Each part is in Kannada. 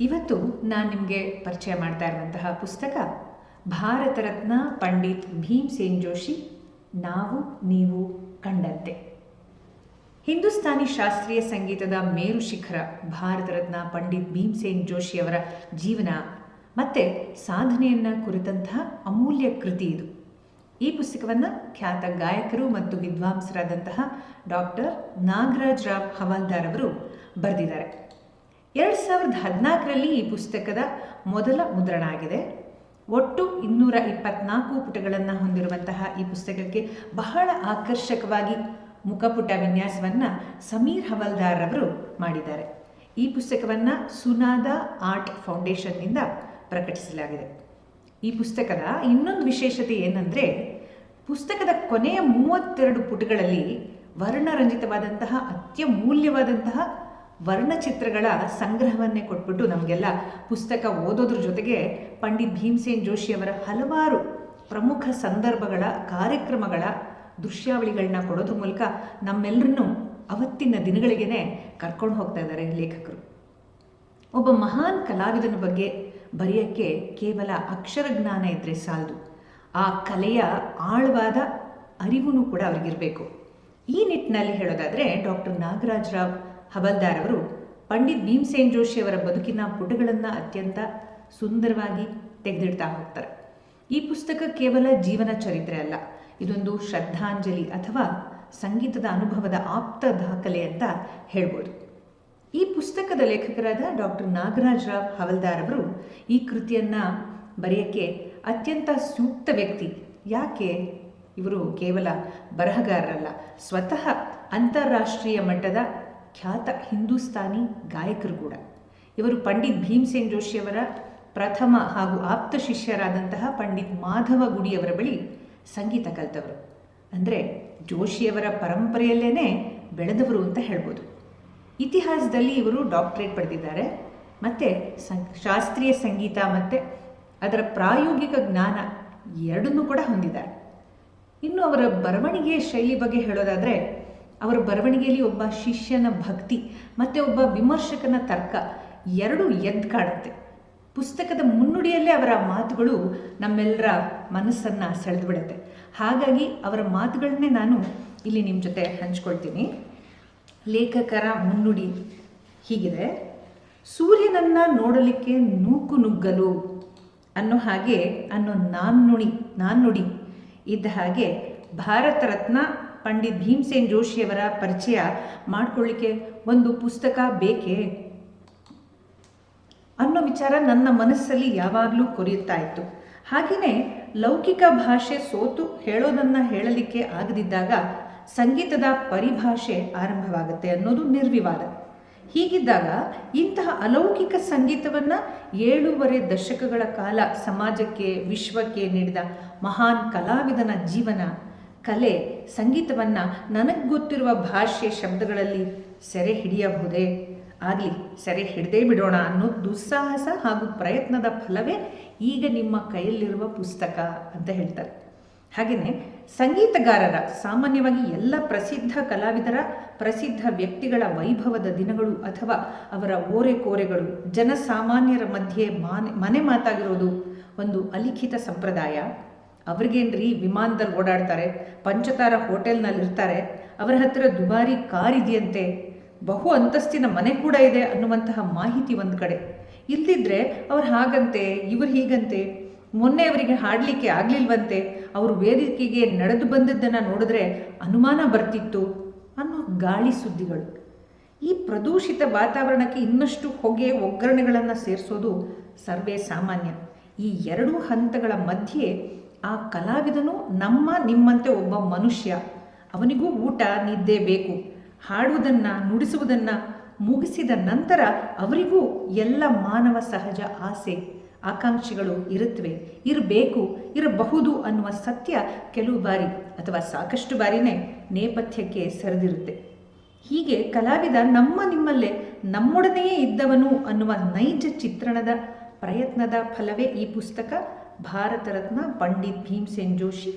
ಇವತ್ತು ನಾನು ನಿಮಗೆ ಪರಿಚಯ ಮಾಡ್ತಾ ಇರುವಂತಹ ಪುಸ್ತಕ ಭಾರತ ರತ್ನ ಪಂಡಿತ್ ಭೀಮ್ಸೇನ್ ಜೋಶಿ ನಾವು ನೀವು ಕಂಡಂತೆ. ಹಿಂದೂಸ್ತಾನಿ ಶಾಸ್ತ್ರೀಯ ಸಂಗೀತದ ಮೇರು ಶಿಖರ ಭಾರತ ರತ್ನ ಪಂಡಿತ್ ಭೀಮ್ಸೇನ್ ಜೋಶಿಯವರ ಜೀವನ ಮತ್ತು ಸಾಧನೆಯನ್ನು ಕುರಿತಂತಹ ಅಮೂಲ್ಯ ಕೃತಿ ಇದು. ಈ ಪುಸ್ತಕವನ್ನು ಖ್ಯಾತ ಗಾಯಕರು ಮತ್ತು ವಿದ್ವಾಂಸರಾದಂತಹ ಡಾಕ್ಟರ್ ನಾಗರಾಜ್ ರಾವ್ ಹವಾಲ್ದಾರ್ ಅವರು ಬರೆದಿದ್ದಾರೆ. 2014ರಲ್ಲಿ ಈ ಪುಸ್ತಕದ ಮೊದಲ ಮುದ್ರಣ ಆಗಿದೆ. ಒಟ್ಟು 224 ಪುಟಗಳನ್ನು ಹೊಂದಿರುವಂತಹ ಈ ಪುಸ್ತಕಕ್ಕೆ ಬಹಳ ಆಕರ್ಷಕವಾಗಿ ಮುಖಪುಟ ವಿನ್ಯಾಸವನ್ನು ಸಮೀರ್ ಹವಾಲ್ದಾರ್ ಅವರು ಮಾಡಿದ್ದಾರೆ. ಈ ಪುಸ್ತಕವನ್ನು ಸುನಾದ ಆರ್ಟ್ ಫೌಂಡೇಶನ್ನಿಂದ ಪ್ರಕಟಿಸಲಾಗಿದೆ. ಈ ಪುಸ್ತಕದ ಇನ್ನೊಂದು ವಿಶೇಷತೆ ಏನಂದರೆ, ಪುಸ್ತಕದ ಕೊನೆಯ 32 ಪುಟಗಳಲ್ಲಿ ವರ್ಣರಂಜಿತವಾದಂತಹ ಅತ್ಯಮೂಲ್ಯವಾದಂತಹ ವರ್ಣಚಿತ್ರಗಳ ಸಂಗ್ರಹವನ್ನೇ ಕೊಟ್ಬಿಟ್ಟು ನಮಗೆಲ್ಲ ಪುಸ್ತಕ ಓದೋದ್ರ ಜೊತೆಗೆ ಪಂಡಿತ್ ಭೀಮ್ಸೇನ್ ಜೋಶಿಯವರ ಹಲವಾರು ಪ್ರಮುಖ ಸಂದರ್ಭಗಳ ಕಾರ್ಯಕ್ರಮಗಳ ದೃಶ್ಯಾವಳಿಗಳನ್ನ ಕೊಡೋದ್ರ ಮೂಲಕ ನಮ್ಮೆಲ್ಲರನ್ನೂ ಅವತ್ತಿನ ದಿನಗಳಿಗೇ ಕರ್ಕೊಂಡು ಹೋಗ್ತಾ ಇದ್ದಾರೆ ಲೇಖಕರು. ಒಬ್ಬ ಮಹಾನ್ ಕಲಾವಿದನ ಬಗ್ಗೆ ಬರೆಯೋಕ್ಕೆ ಕೇವಲ ಅಕ್ಷರ ಜ್ಞಾನ ಇದ್ದರೆ ಸಾಲದು, ಆ ಕಲೆಯ ಆಳವಾದ ಅರಿವು ಕೂಡ ಅವರಿಗಿರಬೇಕು. ಈ ನಿಟ್ಟಿನಲ್ಲಿ ಹೇಳೋದಾದರೆ ಡಾಕ್ಟರ್ ನಾಗರಾಜ್ ರಾವ್ ಹವಾಲ್ದಾರ್ ಅವರು ಪಂಡಿತ್ ಭೀಮ್ಸೇನ್ ಜೋಶಿಯವರ ಬದುಕಿನ ಪುಟಗಳನ್ನು ಅತ್ಯಂತ ಸುಂದರವಾಗಿ ತೆಗೆದಿಡ್ತಾ ಹೋಗ್ತಾರೆ. ಈ ಪುಸ್ತಕ ಕೇವಲ ಜೀವನ ಚರಿತ್ರೆ ಅಲ್ಲ, ಇದೊಂದು ಶ್ರದ್ಧಾಂಜಲಿ ಅಥವಾ ಸಂಗೀತದ ಅನುಭವದ ಆಪ್ತ ದಾಖಲೆ ಅಂತ ಹೇಳ್ಬೋದು. ಈ ಪುಸ್ತಕದ ಲೇಖಕರಾದ ಡಾಕ್ಟರ್ ನಾಗರಾಜ್ ರಾವ್ ಹವಾಲ್ದಾರ್ ಅವರು ಈ ಕೃತಿಯನ್ನು ಬರೆಯೋಕ್ಕೆ ಅತ್ಯಂತ ಸೂಕ್ತ ವ್ಯಕ್ತಿ. ಯಾಕೆ? ಇವರು ಕೇವಲ ಬರಹಗಾರರಲ್ಲ, ಸ್ವತಃ ಅಂತಾರಾಷ್ಟ್ರೀಯ ಮಟ್ಟದ ಖ್ಯಾತ ಹಿಂದೂಸ್ತಾನಿ ಗಾಯಕರು ಕೂಡ. ಇವರು ಪಂಡಿತ್ ಭೀಮ್ಸೇನ್ ಜೋಶಿಯವರ ಪ್ರಥಮ ಹಾಗೂ ಆಪ್ತ ಶಿಷ್ಯರಾದಂತಹ ಪಂಡಿತ್ ಮಾಧವ ಗುಡಿಯವರ ಬಳಿ ಸಂಗೀತ ಕಲಿತವರು. ಅಂದರೆ ಜೋಶಿಯವರ ಪರಂಪರೆಯಲ್ಲೇ ಬೆಳೆದವರು ಅಂತ ಹೇಳ್ಬೋದು. ಇತಿಹಾಸದಲ್ಲಿ ಇವರು ಡಾಕ್ಟರೇಟ್ ಪಡೆದಿದ್ದಾರೆ ಮತ್ತು ಶಾಸ್ತ್ರೀಯ ಸಂಗೀತ ಮತ್ತು ಅದರ ಪ್ರಾಯೋಗಿಕ ಜ್ಞಾನ ಎರಡನ್ನೂ ಕೂಡ ಹೊಂದಿದ್ದಾರೆ. ಇನ್ನು ಅವರ ಬರವಣಿಗೆಯ ಶೈಲಿ ಬಗ್ಗೆ ಹೇಳೋದಾದರೆ, ಅವರ ಬರವಣಿಗೆಯಲ್ಲಿ ಒಬ್ಬ ಶಿಷ್ಯನ ಭಕ್ತಿ ಮತ್ತು ಒಬ್ಬ ವಿಮರ್ಶಕನ ತರ್ಕ ಎರಡೂ ಎದ್ದು ಕಾಡುತ್ತೆ. ಪುಸ್ತಕದ ಮುನ್ನುಡಿಯಲ್ಲೇ ಅವರ ಮಾತುಗಳು ನಮ್ಮೆಲ್ಲರ ಮನಸ್ಸನ್ನು ಸೆಳೆದು ಬಿಡುತ್ತೆ. ಹಾಗಾಗಿ ಅವರ ಮಾತುಗಳನ್ನೇ ನಾನು ಇಲ್ಲಿ ನಿಮ್ಮ ಜೊತೆ ಹಂಚ್ಕೊಳ್ತೀನಿ. ಲೇಖಕರ ಮುನ್ನುಡಿ ಹೀಗಿದೆ: ಸೂರ್ಯನನ್ನು ನೋಡಲಿಕ್ಕೆ ನೂಕು ನುಗ್ಗಲು ಅನ್ನೋ ಹಾಗೆ ಅನ್ನೋ ನಾಣ್ಣುಡಿ ಇದ್ದ ಹಾಗೆ ಭಾರತ ರತ್ನ ಪಂಡಿತ್ ಭೀಮ್ಸೇನ್ ಜೋಶಿಯವರ ಪರಿಚಯ ಮಾಡಿಕೊಳ್ಳಿಕ್ಕೆ ಒಂದು ಪುಸ್ತಕ ಬೇಕೇ ಅನ್ನೋ ವಿಚಾರ ನನ್ನ ಮನಸ್ಸಲ್ಲಿ ಯಾವಾಗಲೂ ಕೊರೆಯುತ್ತಾ ಇತ್ತು. ಹಾಗೆಯೇ ಲೌಕಿಕ ಭಾಷೆ ಸೋತು ಹೇಳೋದನ್ನು ಹೇಳಲಿಕ್ಕೆ ಆಗದಿದ್ದಾಗ ಸಂಗೀತದ ಪರಿಭಾಷೆ ಆರಂಭವಾಗುತ್ತೆ ಅನ್ನೋದು ನಿರ್ವಿವಾದ. ಹೀಗಿದ್ದಾಗ ಇಂತಹ ಅಲೌಕಿಕ ಸಂಗೀತವನ್ನು 7.5 ದಶಕಗಳ ಕಾಲ ಸಮಾಜಕ್ಕೆ ವಿಶ್ವಕ್ಕೆ ನೀಡಿದ ಮಹಾನ್ ಕಲಾವಿದನ ಜೀವನ, ಕಲೆ, ಸಂಗೀತವನ್ನು ನನಗೆ ಗೊತ್ತಿರುವ ಭಾಷೆ ಶಬ್ದಗಳಲ್ಲಿ ಸೆರೆ ಹಿಡಿಯಬಹುದೇ? ಆಗಲಿ, ಸೆರೆ ಹಿಡದೇ ಬಿಡೋಣ ಅನ್ನೋ ದುಸ್ಸಾಹಸ ಹಾಗೂ ಪ್ರಯತ್ನದ ಫಲವೇ ಈಗ ನಿಮ್ಮ ಕೈಯಲ್ಲಿರುವ ಪುಸ್ತಕ ಅಂತ ಹೇಳ್ತಾರೆ. ಹಾಗೆಯೇ ಸಂಗೀತಗಾರರ, ಸಾಮಾನ್ಯವಾಗಿ ಎಲ್ಲ ಪ್ರಸಿದ್ಧ ಕಲಾವಿದರ, ಪ್ರಸಿದ್ಧ ವ್ಯಕ್ತಿಗಳ ವೈಭವದ ದಿನಗಳು ಅಥವಾ ಅವರ ಓರೆಕೋರೆಗಳು ಜನಸಾಮಾನ್ಯರ ಮಧ್ಯೆ ಮನೆ ಮಾತಾಗಿರೋದು ಒಂದು ಅಲಿಖಿತ ಸಂಪ್ರದಾಯ. ಅವ್ರಿಗೇನ್ರಿ ವಿಮಾನದಲ್ಲಿ ಓಡಾಡ್ತಾರೆ, ಪಂಚತಾರ ಹೋಟೆಲ್ನಲ್ಲಿರ್ತಾರೆ, ಅವರ ಹತ್ತಿರ ದುಬಾರಿ ಕಾರ್ ಇದೆಯಂತೆ, ಬಹು ಅಂತಸ್ತಿನ ಮನೆ ಕೂಡ ಇದೆ ಅನ್ನುವಂತಹ ಮಾಹಿತಿ ಒಂದು ಕಡೆ. ಇಲ್ದಿದ್ರೆ ಅವ್ರು ಹಾಗಂತೆ, ಇವರು ಹೀಗಂತೆ, ಮೊನ್ನೆ ಅವರಿಗೆ ಹಾಡಲಿಕ್ಕೆ ಆಗಲಿಲ್ವಂತೆ, ಅವರು ವೇದಿಕೆಗೆ ನಡೆದು ಬಂದದ್ದನ್ನು ನೋಡಿದ್ರೆ ಅನುಮಾನ ಬರ್ತಿತ್ತು ಅನ್ನೋ ಗಾಳಿ ಸುದ್ದಿಗಳು. ಈ ಪ್ರದೂಷಿತ ವಾತಾವರಣಕ್ಕೆ ಇನ್ನಷ್ಟು ಹೊಗೆ ಒಗ್ಗರಣೆಗಳನ್ನು ಸೇರಿಸೋದು ಸರ್ವೇ ಸಾಮಾನ್ಯ. ಈ ಎರಡೂ ಹಂತಗಳ ಮಧ್ಯೆ ಆ ಕಲಾವಿದನು ನಿಮ್ಮಂತೆ ಒಬ್ಬ ಮನುಷ್ಯ. ಅವನಿಗೂ ಊಟ ನಿದ್ದೆ ಬೇಕು. ಹಾಡುವುದನ್ನು ನುಡಿಸುವುದನ್ನು ಮುಗಿಸಿದ ನಂತರ ಅವರಿಗೂ ಎಲ್ಲ ಮಾನವ ಸಹಜ ಆಸೆ ಆಕಾಂಕ್ಷೆಗಳು ಇರಬೇಕು, ಇರಬಹುದು ಅನ್ನುವ ಸತ್ಯ ಕೆಲವು ಬಾರಿ ಅಥವಾ ಸಾಕಷ್ಟು ಬಾರಿನೇ ನೇಪಥ್ಯಕ್ಕೆ ಸರಿದಿರುತ್ತೆ. ಹೀಗೆ ಕಲಾವಿದ ನಿಮ್ಮಲ್ಲೇ ನಮ್ಮೊಡನೆಯೇ ಇದ್ದವನು ಅನ್ನುವ ನೈಜ ಚಿತ್ರಣದ ಪ್ರಯತ್ನದ ಫಲವೇ ಈ ಪುಸ್ತಕ ಭಾರತ ರತ್ನ ಪಂಡಿತ್ ಭೀಮ್ಸೇನ್ ಜೋಶಿ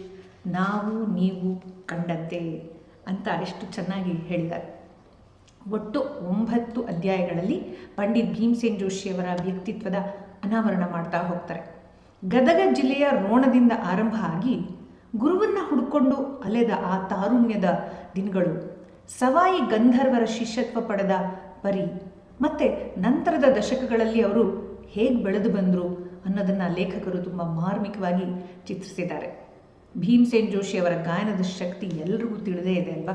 ನಾವು ನೀವು ಕಂಡಂತೆ ಅಂತ ಎಷ್ಟು ಚೆನ್ನಾಗಿ ಹೇಳಿದ್ದಾರೆ. ಒಟ್ಟು 9 ಅಧ್ಯಾಯಗಳಲ್ಲಿ ಪಂಡಿತ್ ಭೀಮಸೇನ್ ಜೋಶಿಯವರ ವ್ಯಕ್ತಿತ್ವದ ಅನಾವರಣ ಮಾಡ್ತಾ ಹೋಗ್ತಾರೆ. ಗದಗ ಜಿಲ್ಲೆಯ ರೋಣದಿಂದ ಆರಂಭ ಆಗಿ ಗುರುವನ್ನು ಹುಡುಕೊಂಡು ಅಲೆದ ಆ ತಾರುಣ್ಯದ ದಿನಗಳು, ಸವಾಯಿ ಗಂಧರ್ವರ ಶಿಷ್ಯತ್ವ ಪಡೆದ ಪರಿ ಮತ್ತು ನಂತರದ ದಶಕಗಳಲ್ಲಿ ಅವರು ಹೇಗೆ ಬೆಳೆದು ಬಂದರು ಅನ್ನೋದನ್ನು ಲೇಖಕರು ತುಂಬ ಮಾರ್ಮಿಕವಾಗಿ ಚಿತ್ರಿಸಿದ್ದಾರೆ. ಭೀಮಸೇನ್ ಜೋಶಿಯವರ ಗಾಯನದ ಶಕ್ತಿ ಎಲ್ರಿಗೂ ತಿಳಿದೇ ಇದೆ ಅಲ್ವಾ.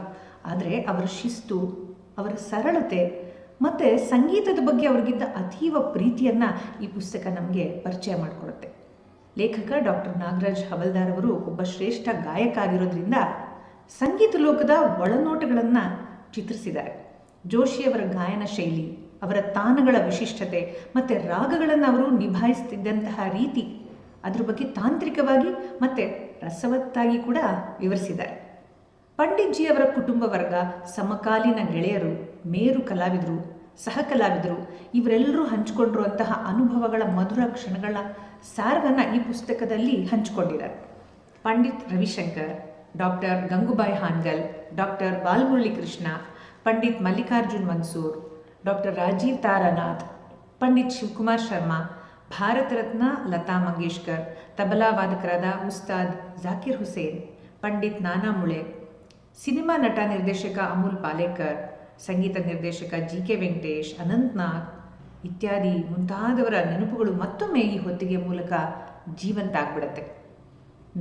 ಆದರೆ ಅವರ ಶಿಸ್ತು, ಅವರ ಸರಳತೆ ಮತ್ತು ಸಂಗೀತದ ಬಗ್ಗೆ ಅವ್ರಿಗಿದ್ದ ಅತೀವ ಪ್ರೀತಿಯನ್ನು ಈ ಪುಸ್ತಕ ನಮಗೆ ಪರಿಚಯ ಮಾಡಿಕೊಡುತ್ತೆ. ಲೇಖಕ ಡಾಕ್ಟರ್ ನಾಗರಾಜ್ ಹವಲ್ದಾರ್ ಅವರು ಒಬ್ಬ ಶ್ರೇಷ್ಠ ಗಾಯಕ ಆಗಿರೋದ್ರಿಂದ ಸಂಗೀತ ಲೋಕದ ಒಳನೋಟಗಳನ್ನು ಚಿತ್ರಿಸಿದ್ದಾರೆ. ಜೋಶಿಯವರ ಗಾಯನ ಶೈಲಿ, ಅವರ ತಾನಗಳ ವಿಶಿಷ್ಟತೆ ಮತ್ತು ರಾಗಗಳನ್ನು ಅವರು ನಿಭಾಯಿಸ್ತಿದ್ದಂತಹ ರೀತಿ, ಅದ್ರ ಬಗ್ಗೆ ತಾಂತ್ರಿಕವಾಗಿ ಮತ್ತು ರಸವತ್ತಾಗಿ ಕೂಡ ವಿವರಿಸಿದ್ದಾರೆ. ಪಂಡಿತ್ ಜಿ ಅವರ ಕುಟುಂಬ ವರ್ಗ, ಸಮಕಾಲೀನ ಗೆಳೆಯರು, ಮೇರು ಕಲಾವಿದರು, ಸಹ ಕಲಾವಿದರು ಇವರೆಲ್ಲರೂ ಹಂಚಿಕೊಂಡಿರುವಂತಹ ಅನುಭವಗಳ ಮಧುರ ಕ್ಷಣಗಳ ಸಾರವನ್ನು ಈ ಪುಸ್ತಕದಲ್ಲಿ ಹಂಚಿಕೊಂಡಿದ್ದಾರೆ. Pandit Ravi Shankar, doctor Gangubai Hangal, doctor Balamurali Krishna, Pandit Mallikarjun Mansur, doctor Rajeev Taranath, Pandit Shivkumar Sharma, Bharat Ratna Lata Mangeshkar, tabla ವಾದಕರಾದ ಉಸ್ತಾದ್ ಜಾಕಿರ್ ಹುಸೇನ್, ಪಂಡಿತ್ ನಾನಾ ಮುಳೆ, ಸಿನಿಮಾ ನಟ ನಿರ್ದೇಶಕ ಅಮೂಲ್ ಪಾಲೇಕರ್, ಸಂಗೀತ ನಿರ್ದೇಶಕ ಜಿ.ಕೆ. ವೆಂಕಟೇಶ್, ಅನಂತ್ನಾಗ್ ಇತ್ಯಾದಿ ಮುಂತಾದವರ ನೆನಪುಗಳು ಮತ್ತೊಮ್ಮೆ ಈ ಹೊತ್ತಿಗೆ ಮೂಲಕ ಜೀವಂತ ಆಗ್ಬಿಡತ್ತೆ.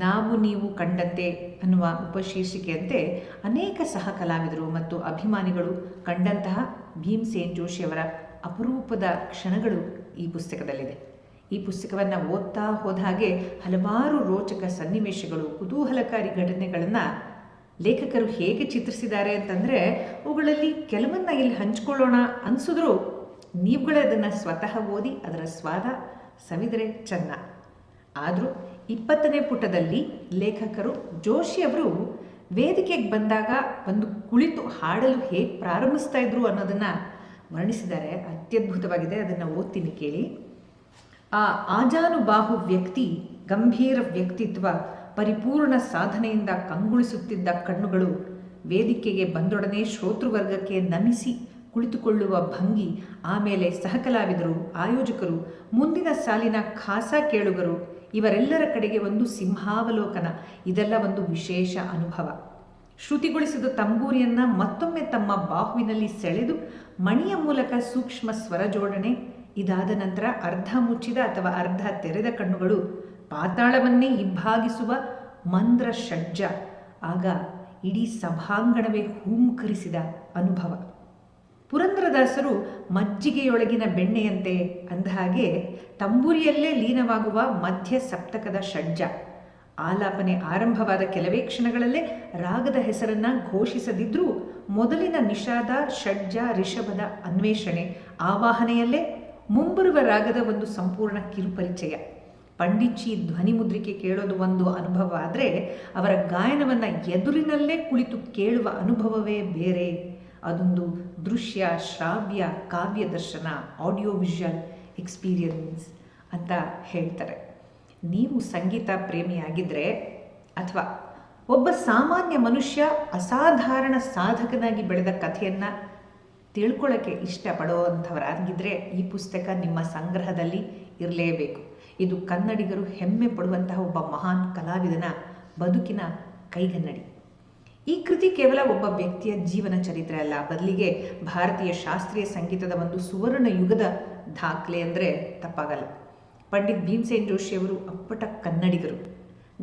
ನಾವು ನೀವು ಕಂಡಂತೆ ಅನ್ನುವ ಉಪಶೀರ್ಷಿಕೆಯಂತೆ ಅನೇಕ ಸಹ ಕಲಾವಿದರು ಮತ್ತು ಅಭಿಮಾನಿಗಳು ಕಂಡಂತಹ ಭೀಮಸೇನ್ ಜೋಶಿಯವರ ಅಪರೂಪದ ಕ್ಷಣಗಳು ಈ ಪುಸ್ತಕದಲ್ಲಿದೆ. ಈ ಪುಸ್ತಕವನ್ನು ಓದ್ತಾ ಹೋದ ಹಾಗೆ ಹಲವಾರು ರೋಚಕ ಸನ್ನಿವೇಶಗಳು, ಕುತೂಹಲಕಾರಿ ಘಟನೆಗಳನ್ನು ಲೇಖಕರು ಹೇಗೆ ಚಿತ್ರಿಸಿದ್ದಾರೆ ಅಂತಂದರೆ ಅವುಗಳಲ್ಲಿ ಕೆಲವನ್ನ ಇಲ್ಲಿ ಹಂಚ್ಕೊಳ್ಳೋಣ ಅನಿಸಿದ್ರು ನೀವುಗಳೇ ಅದನ್ನು ಸ್ವತಃ ಓದಿ ಅದರ ಸ್ವಾದ ಸವಿದರೆ ಚೆನ್ನ. ಆದರೂ 20ನೇ ಪುಟದಲ್ಲಿ ಲೇಖಕರು ಜೋಶಿಯವರು ವೇದಿಕೆಗೆ ಬಂದಾಗ ಒಂದು ಕುಳಿತು ಹಾಡಲು ಹೇಗೆ ಪ್ರಾರಂಭಿಸ್ತಾ ಇದ್ರು ಅನ್ನೋದನ್ನು ವರ್ಣಿಸಿದ್ದಾರೆ. ಅತ್ಯದ್ಭುತವಾಗಿದೆ, ಅದನ್ನು ಓದ್ತೀನಿ ಕೇಳಿ. ಆ ಆಜಾನುಬಾಹು ವ್ಯಕ್ತಿ, ಗಂಭೀರ ವ್ಯಕ್ತಿತ್ವ, ಪರಿಪೂರ್ಣ ಸಾಧನೆಯಿಂದ ಕಂಗೊಳಿಸುತ್ತಿದ್ದ ಕಣ್ಣುಗಳು, ವೇದಿಕೆಗೆ ಬಂದೊಡನೆ ಶ್ರೋತೃವರ್ಗಕ್ಕೆ ನಮಿಸಿ ಕುಳಿತುಕೊಳ್ಳುವ ಭಂಗಿ, ಆಮೇಲೆ ಸಹಕಲಾವಿದರು, ಆಯೋಜಕರು, ಮುಂದಿನ ಸಾಲಿನ ಖಾಸ ಕೇಳುಗರು ಇವರೆಲ್ಲರ ಕಡೆಗೆ ಒಂದು ಸಿಂಹಾವಲೋಕನ, ಇದೆಲ್ಲ ಒಂದು ವಿಶೇಷ ಅನುಭವ. ಶ್ರುತಿಗೊಳಿಸಿದ ತಂಬೂರಿಯನ್ನು ಮತ್ತೊಮ್ಮೆ ತಮ್ಮ ಬಾಹುವಿನಲ್ಲಿ ಸೆಳೆದು ಮಣಿಯ ಮೂಲಕ ಸೂಕ್ಷ್ಮ ಸ್ವರ ಜೋಡಣೆ, ಇದಾದ ನಂತರ ಅರ್ಧ ಮುಚ್ಚಿದ ಅಥವಾ ಅರ್ಧ ತೆರೆದ ಕಣ್ಣುಗಳು ಪಾತಾಳವನ್ನೇ ಇಬ್ಬಾಗಿಸುವ ಮಂದ್ರ ಷಡ್ಜ, ಆಗ ಇಡೀ ಸಭಾಂಗಣವೇ ಹೂಂಕರಿಸಿದ ಅನುಭವ. ಪುರಂದರದಾಸರು ಮಜ್ಜಿಗೆಯೊಳಗಿನ ಬೆಣ್ಣೆಯಂತೆ ಅಂದ ಹಾಗೆ ತಂಬೂರಿಯಲ್ಲೇ ಲೀನವಾಗುವ ಮಧ್ಯ ಸಪ್ತಕದ ಷಡ್ಜ. ಆಲಾಪನೆ ಆರಂಭವಾದ ಕೆಲವೇ ಕ್ಷಣಗಳಲ್ಲೇ ರಾಗದ ಹೆಸರನ್ನು ಘೋಷಿಸದಿದ್ರೂ ಮೊದಲಿನ ನಿಷಾದ, ಷಡ್ಜ, ರಿಷಭದ ಅನ್ವೇಷಣೆ, ಆವಾಹನೆಯಲ್ಲೇ ಮುಂಬರುವ ರಾಗದ ಒಂದು ಸಂಪೂರ್ಣ ಕಿರುಪರಿಚಯ. ಪಂಡಿತ್ಜಿ ಧ್ವನಿ ಮುದ್ರಿಕೆ ಕೇಳೋದು ಒಂದು ಅನುಭವ ಆದರೆ ಅವರ ಗಾಯನವನ್ನು ಎದುರಿನಲ್ಲೇ ಕುಳಿತು ಕೇಳುವ ಅನುಭವವೇ ಬೇರೆ. ಅದೊಂದು ದೃಶ್ಯ, ಶ್ರಾವ್ಯ, ಕಾವ್ಯ ದರ್ಶನ, ಆಡಿಯೋ ವಿಷುವಲ್ ಎಕ್ಸ್ಪೀರಿಯನ್ಸ್ ಅಂತ ಹೇಳ್ತಾರೆ. ನೀವು ಸಂಗೀತ ಪ್ರೇಮಿಯಾಗಿದ್ದರೆ ಅಥವಾ ಒಬ್ಬ ಸಾಮಾನ್ಯ ಮನುಷ್ಯ ಅಸಾಧಾರಣ ಸಾಧಕನಾಗಿ ಬೆಳೆದ ಕಥೆಯನ್ನು ತಿಳ್ಕೊಳ್ಳೋಕ್ಕೆ ಇಷ್ಟಪಡುವಂಥವರಾಗಿದ್ದರೆ ಈ ಪುಸ್ತಕ ನಿಮ್ಮ ಸಂಗ್ರಹದಲ್ಲಿ ಇರಲೇಬೇಕು. ಇದು ಕನ್ನಡಿಗರು ಹೆಮ್ಮೆ ಪಡುವಂತಹ ಒಬ್ಬ ಮಹಾನ್ ಕಲಾವಿದನ ಬದುಕಿನ ಕೈಗನ್ನಡಿ. ಈ ಕೃತಿ ಕೇವಲ ಒಬ್ಬ ವ್ಯಕ್ತಿಯ ಜೀವನ ಚರಿತ್ರೆ ಅಲ್ಲ, ಬದಲಿಗೆ ಭಾರತೀಯ ಶಾಸ್ತ್ರೀಯ ಸಂಗೀತದ ಒಂದು ಸುವರ್ಣ ಯುಗದ ದಾಖಲೆ ಅಂದರೆ ತಪ್ಪಾಗಲ್ಲ. ಪಂಡಿತ್ ಭೀಮಸೇನ್ ಜೋಶಿಯವರು ಅಪ್ಪಟ ಕನ್ನಡಿಗರು.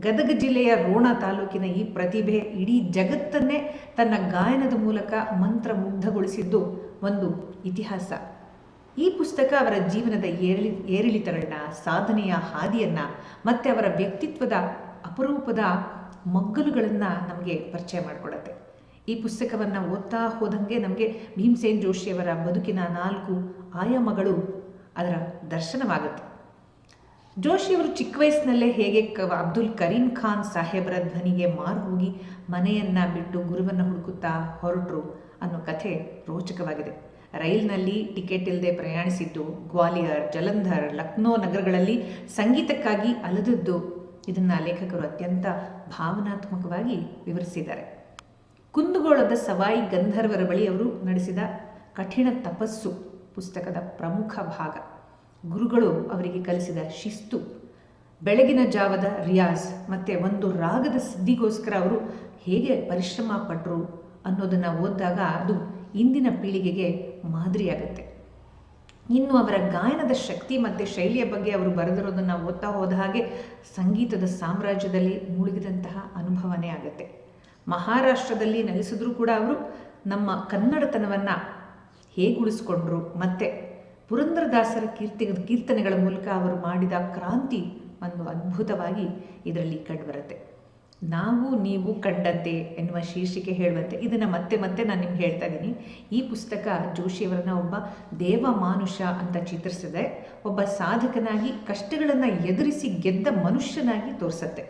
ಗದಗ ಜಿಲ್ಲೆಯ ರೋಣ ತಾಲೂಕಿನ ಈ ಪ್ರತಿಭೆ ಇಡೀ ಜಗತ್ತನ್ನೇ ತನ್ನ ಗಾಯನದ ಮೂಲಕ ಮಂತ್ರಮುಗ್ಧಗೊಳಿಸಿದ್ದು ಒಂದು ಇತಿಹಾಸ. ಈ ಪುಸ್ತಕ ಅವರ ಜೀವನದ ಏರಿಳಿತಗಳನ್ನ, ಸಾಧನೆಯ ಹಾದಿಯನ್ನು ಮತ್ತು ಅವರ ವ್ಯಕ್ತಿತ್ವದ ಅಪರೂಪದ ಮಗ್ಗಲುಗಳನ್ನು ನಮಗೆ ಪರಿಚಯ ಮಾಡಿಕೊಡುತ್ತೆ. ಈ ಪುಸ್ತಕವನ್ನು ಓದ್ತಾ ಹೋದಂಗೆ ನಮಗೆ ಭೀಮಸೇನ್ ಜೋಶಿಯವರ ಬದುಕಿನ 4 ಆಯಾಮಗಳು ಅದರ ದರ್ಶನವಾಗುತ್ತೆ. ಜೋಶಿಯವರು ಚಿಕ್ಕ ವಯಸ್ಸಿನಲ್ಲೇ ಹೇಗೆ ಅಬ್ದುಲ್ ಕರೀಂ ಖಾನ್ ಸಾಹೇಬರ ಧ್ವನಿಗೆ ಮಾರು ಹೋಗಿ ಮನೆಯನ್ನು ಬಿಟ್ಟು ಗುರುವನ್ನು ಹುಡುಕುತ್ತಾ ಹೊರಟರು ಅನ್ನೋ ಕಥೆ ರೋಚಕವಾಗಿದೆ. ರೈಲಿನಲ್ಲಿ ಟಿಕೆಟ್ ಇಲ್ಲದೆ ಪ್ರಯಾಣಿಸಿದ್ದು, ಗ್ವಾಲಿಯರ್, ಜಲಂಧರ್, ಲಕ್ನೋ ನಗರಗಳಲ್ಲಿ ಸಂಗೀತಕ್ಕಾಗಿ ಅಲೆದದ್ದು, ಇದನ್ನು ಲೇಖಕರು ಅತ್ಯಂತ ಭಾವನಾತ್ಮಕವಾಗಿ ವಿವರಿಸಿದ್ದಾರೆ. ಕುಂದಗೋಳದ ಸವಾಯಿ ಗಂಧರ್ವರ ಬಳಿ ಅವರು ನಡೆಸಿದ ಕಠಿಣ ತಪಸ್ಸು ಪುಸ್ತಕದ ಪ್ರಮುಖ ಭಾಗ. ಗುರುಗಳು ಅವರಿಗೆ ಕಲಿಸಿದ ಶಿಸ್ತು, ಬೆಳಗಿನ ಜಾವದ ರಿಯಾಜ್ ಮತ್ತು ಒಂದು ರಾಗದ ಸಿದ್ಧಿಗೋಸ್ಕರ ಅವರು ಹೇಗೆ ಪರಿಶ್ರಮ ಪಟ್ಟರು ಅನ್ನೋದನ್ನು ಓದಿದಾಗ ಅದು ಇಂದಿನ ಪೀಳಿಗೆಗೆ ಮಾದರಿಯಾಗುತ್ತೆ. ಇನ್ನು ಅವರ ಗಾಯನದ ಶಕ್ತಿ ಮತ್ತು ಶೈಲಿಯ ಬಗ್ಗೆ ಅವರು ಬರೆದಿರೋದನ್ನು ಓದ್ತಾ ಹೋದ ಹಾಗೆ ಸಂಗೀತದ ಸಾಮ್ರಾಜ್ಯದಲ್ಲಿ ಮುಳುಗಿದಂತಹ ಅನುಭವನೇ ಆಗುತ್ತೆ. ಮಹಾರಾಷ್ಟ್ರದಲ್ಲಿ ನೆಲೆಸಿದ್ರೂ ಕೂಡ ಅವರು ನಮ್ಮ ಕನ್ನಡತನವನ್ನು ಹೇಗೆ ಉಳಿಸ್ಕೊಂಡ್ರು ಮತ್ತು ಪುರಂದರದಾಸರ ಕೀರ್ತನೆಗಳ ಮೂಲಕ ಅವರು ಮಾಡಿದ ಕ್ರಾಂತಿ ಒಂದು ಅದ್ಭುತವಾಗಿ ಇದರಲ್ಲಿ ಕಂಡುಬರುತ್ತೆ. ನಾವು ನೀವು ಕಂಡಂತೆ ಎನ್ನುವ ಶೀರ್ಷಿಕೆ ಹೇಳುವಂತೆ ಇದನ್ನು ಮತ್ತೆ ನಾನು ನಿಮ್ಗೆ ಹೇಳ್ತಾ ಇದ್ದೀನಿ. ಈ ಪುಸ್ತಕ ಜೋಶಿಯವರನ್ನ ಒಬ್ಬ ದೇವ ಮಾನುಷ ಅಂತ ಚಿತ್ರಿಸಿದೆ. ಒಬ್ಬ ಸಾಧಕನಾಗಿ ಕಷ್ಟಗಳನ್ನು ಎದುರಿಸಿ ಗೆದ್ದ ಮನುಷ್ಯನಾಗಿ ತೋರಿಸುತ್ತೆ.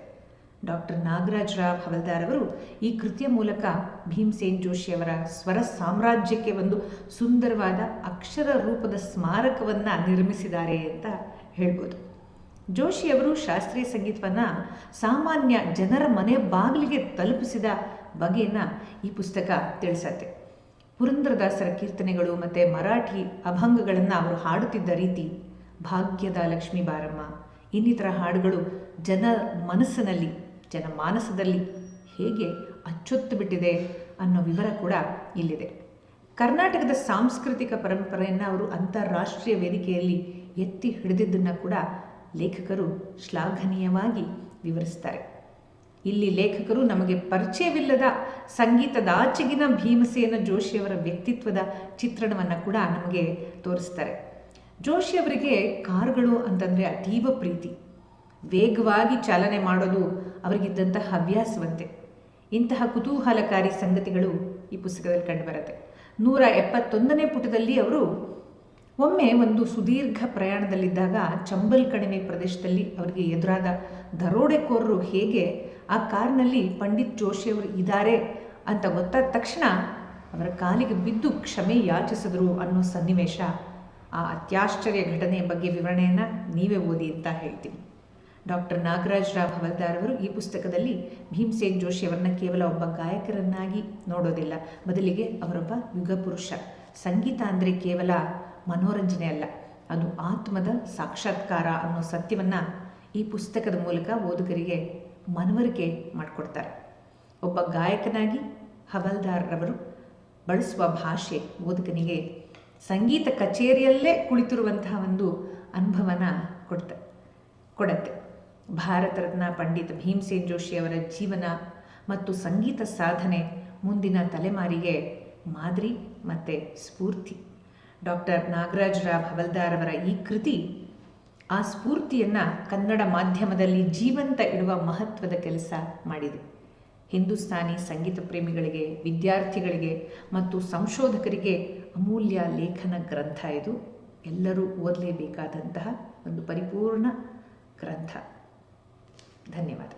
ಡಾಕ್ಟರ್ ನಾಗರಾಜ್ ರಾವ್ ಹವಲ್ದಾರ್ ಅವರು ಈ ಕೃತಿಯ ಮೂಲಕ ಭೀಮಸೇನ್ ಜೋಶಿಯವರ ಸ್ವರ ಸಾಮ್ರಾಜ್ಯಕ್ಕೆ ಒಂದು ಸುಂದರವಾದ ಅಕ್ಷರ ರೂಪದ ಸ್ಮಾರಕವನ್ನು ನಿರ್ಮಿಸಿದ್ದಾರೆ ಅಂತ ಹೇಳ್ಬೋದು. ಜೋಶಿಯವರು ಶಾಸ್ತ್ರೀಯ ಸಂಗೀತವನ್ನು ಸಾಮಾನ್ಯ ಜನರ ಮನೆ ಬಾಗಿಲಿಗೆ ತಲುಪಿಸಿದ ಬಗೆಯನ್ನು ಈ ಪುಸ್ತಕ ತಿಳಿಸತ್ತೆ. ಪುರಂದರದಾಸರ ಕೀರ್ತನೆಗಳು ಮತ್ತು ಮರಾಠಿ ಅಭಂಗಗಳನ್ನು ಅವರು ಹಾಡುತ್ತಿದ್ದ ರೀತಿ, ಭಾಗ್ಯದ ಲಕ್ಷ್ಮೀ ಬಾರಮ್ಮ ಇನ್ನಿತರ ಹಾಡುಗಳು ಜನಮಾನಸದಲ್ಲಿ ಹೇಗೆ ಅಚ್ಚೊತ್ತು ಬಿಟ್ಟಿದೆ ಅನ್ನೋ ವಿವರ ಕೂಡ ಇಲ್ಲಿದೆ. ಕರ್ನಾಟಕದ ಸಾಂಸ್ಕೃತಿಕ ಪರಂಪರೆಯನ್ನು ಅವರು ಅಂತಾರಾಷ್ಟ್ರೀಯ ವೇದಿಕೆಯಲ್ಲಿ ಎತ್ತಿ ಹಿಡಿದಿದ್ದನ್ನು ಕೂಡ ಲೇಖಕರು ಶ್ಲಾಘನೀಯವಾಗಿ ವಿವರಿಸ್ತಾರೆ. ಇಲ್ಲಿ ಲೇಖಕರು ನಮಗೆ ಪರಿಚಯವಿಲ್ಲದ ಸಂಗೀತದಾಚೆಗಿನ ಭೀಮಸೇನ ಜೋಶಿಯವರ ವ್ಯಕ್ತಿತ್ವದ ಚಿತ್ರಣವನ್ನು ಕೂಡ ನಮಗೆ ತೋರಿಸ್ತಾರೆ. ಜೋಶಿಯವರಿಗೆ ಕಾರುಗಳು ಅಂತಂದರೆ ಅತೀವ ಪ್ರೀತಿ. ವೇಗವಾಗಿ ಚಾಲನೆ ಮಾಡೋದು ಅವರಿಗಿದ್ದಂತಹ ಹವ್ಯಾಸವಂತೆ. ಇಂತಹ ಕುತೂಹಲಕಾರಿ ಸಂಗತಿಗಳು ಈ ಪುಸ್ತಕದಲ್ಲಿ ಕಂಡುಬರುತ್ತೆ. 171ನೇ ಪುಟದಲ್ಲಿ ಅವರು ಒಮ್ಮೆ ಒಂದು ಸುದೀರ್ಘ ಪ್ರಯಾಣದಲ್ಲಿದ್ದಾಗ ಚಂಬಲ್ ಕಣಿವೆ ಪ್ರದೇಶದಲ್ಲಿ ಅವರಿಗೆ ಎದುರಾದ ದರೋಡೆಕೋರರು ಹೇಗೆ ಆ ಕಾರಿನಲ್ಲಿ ಪಂಡಿತ್ ಜೋಶಿಯವರು ಇದ್ದಾರೆ ಅಂತ ಗೊತ್ತಾದ ತಕ್ಷಣ ಅವರ ಕಾಲಿಗೆ ಬಿದ್ದು ಕ್ಷಮೆ ಯಾಚಿಸಿದ್ರು ಅನ್ನೋ ಸನ್ನಿವೇಶ, ಆ ಅತ್ಯಾಶ್ಚರ್ಯ ಘಟನೆಯ ಬಗ್ಗೆ ವಿವರಣೆಯನ್ನು ನೀವೇ ಓದಿ ಅಂತ ಹೇಳ್ತೀನಿ. ಡಾಕ್ಟರ್ ನಾಗರಾಜ್ ರಾವ್ ಹವಲ್ದಾರ್ ಅವರು ಈ ಪುಸ್ತಕದಲ್ಲಿ ಭೀಮಸೇನ್ ಜೋಶಿಯವರನ್ನ ಕೇವಲ ಒಬ್ಬ ಗಾಯಕರನ್ನಾಗಿ ನೋಡೋದಿಲ್ಲ, ಬದಲಿಗೆ ಅವರೊಬ್ಬ ಯುಗಪುರುಷ. ಸಂಗೀತ ಅಂದರೆ ಕೇವಲ ಮನೋರಂಜನೆ ಅಲ್ಲ, ಅದು ಆತ್ಮದ ಸಾಕ್ಷಾತ್ಕಾರ ಅನ್ನೋ ಸತ್ಯವನ್ನು ಈ ಪುಸ್ತಕದ ಮೂಲಕ ಓದುಗರಿಗೆ ಮನವರಿಕೆ ಮಾಡಿಕೊಡ್ತಾರೆ. ಒಬ್ಬ ಗಾಯಕನಾಗಿ ಹವಲ್ದಾರ್ರವರು ಬಳಸುವ ಭಾಷೆ ಓದುಗನಿಗೆ ಸಂಗೀತ ಕಚೇರಿಯಲ್ಲೇ ಕುಳಿತಿರುವಂತಹ ಒಂದು ಅನುಭವನ ಕೊಡುತ್ತೆ. ಭಾರತ ರತ್ನ ಪಂಡಿತ್ ಭೀಮಸೇನ್ ಜೋಶಿಯವರ ಜೀವನ ಮತ್ತು ಸಂಗೀತ ಸಾಧನೆ ಮುಂದಿನ ತಲೆಮಾರಿಗೆ ಮಾದರಿ ಮತ್ತು ಸ್ಫೂರ್ತಿ. ಡಾಕ್ಟರ್ ನಾಗರಾಜ್ ರಾವ್ ಹವಲ್ದಾರ್ ಅವರ ಈ ಕೃತಿ ಆ ಸ್ಫೂರ್ತಿಯನ್ನು ಕನ್ನಡ ಮಾಧ್ಯಮದಲ್ಲಿ ಜೀವಂತ ಇಡುವ ಮಹತ್ವದ ಕೆಲಸ ಮಾಡಿದೆ. ಹಿಂದೂಸ್ತಾನಿ ಸಂಗೀತ ಪ್ರೇಮಿಗಳಿಗೆ, ವಿದ್ಯಾರ್ಥಿಗಳಿಗೆ ಮತ್ತು ಸಂಶೋಧಕರಿಗೆ ಅಮೂಲ್ಯ ಲೇಖನ ಗ್ರಂಥ ಇದು. ಎಲ್ಲರೂ ಓದಲೇಬೇಕಾದಂತಹ ಒಂದು ಪರಿಪೂರ್ಣ ಗ್ರಂಥ. ಧನ್ಯವಾದ.